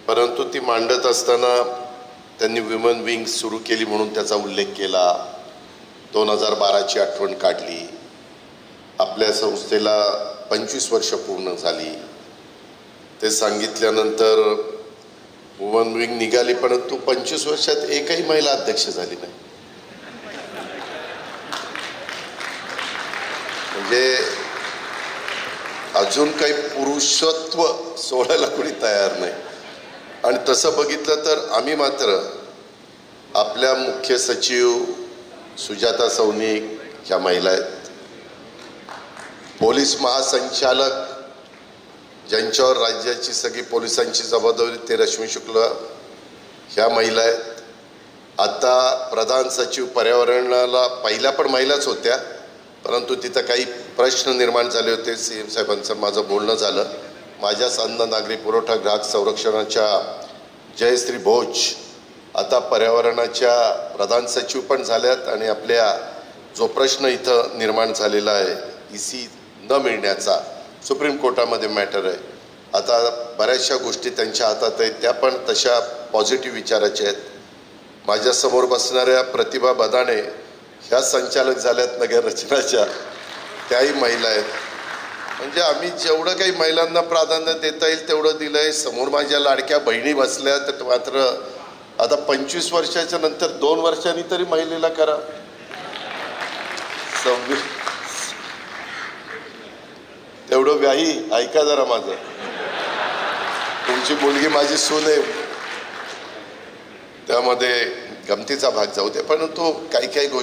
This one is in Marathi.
परंतु ती मांडत असताना त्यांनी विमन विंग सुरू केली म्हणून त्याचा उल्लेख केला. 2012ची आठवण काढली. आपल्या संस्थेला 25 वर्ष पूर्ण झाली ते सांगितल्यानंतर वुमन विंग निघाली, परंतु 25 वर्षात एकही महिला अध्यक्ष झाली नाही. म्हणजे अजून काही पुरुषत्व सोडायला कोणी तयार नाही. आणि तसं बघितलं तर आम्ही मात्र आपल्या मुख्य सचिव सुजाता सौनिक ह्या महिला आहेत, पोलीस महासंचालक ज्यांच्यावर राज्याची सगळी पोलिसांची जबाबदारी ते रश्मी शुक्ला ह्या महिला आहेत. आता प्रधान सचिव पर्यावरणाला पहिल्या पण महिलाच होत्या, परंतु तिथं काही प्रश्न निर्माण झाले होते. CM साहेबांचं माझं बोलणं झालं. माझ्याच अन्न नागरी पुरवठा ग्राहक संरक्षणाच्या जयश्री भोज आता पर्यावरणाच्या प्रधान सचिव पण झाल्यात. आणि आपल्या जो प्रश्न इथं निर्माण झालेला आहे EC न मिळण्याचा, सुप्रीम कोर्टामध्ये मॅटर आहे. आता बऱ्याचशा गोष्टी त्यांच्या हातात आहेत, त्या पण तशा पॉझिटिव्ह विचाराच्या आहेत. माझ्यासमोर बसणाऱ्या प्रतिभा बदाणे ह्या संचालक झाल्यात नगर रचनाच्या, त्याही महिला आहेत. म्हणजे आम्ही जेवढं काही महिलांना प्राधान्य देता येईल तेवढं दिलं आहे. समोर माझ्या लाडक्या बहिणी बसल्या, तर मात्र आता 25 वर्षाच्या नंतर 2 वर्षांनी तरी महिलेला करा. तेवढं व्याही ऐका जरा माझं. तुमची मुलगी माझी सून आहे, त्यामध्ये गमतीचा भाग जाऊ दे. परंतु काही काही गोष्टी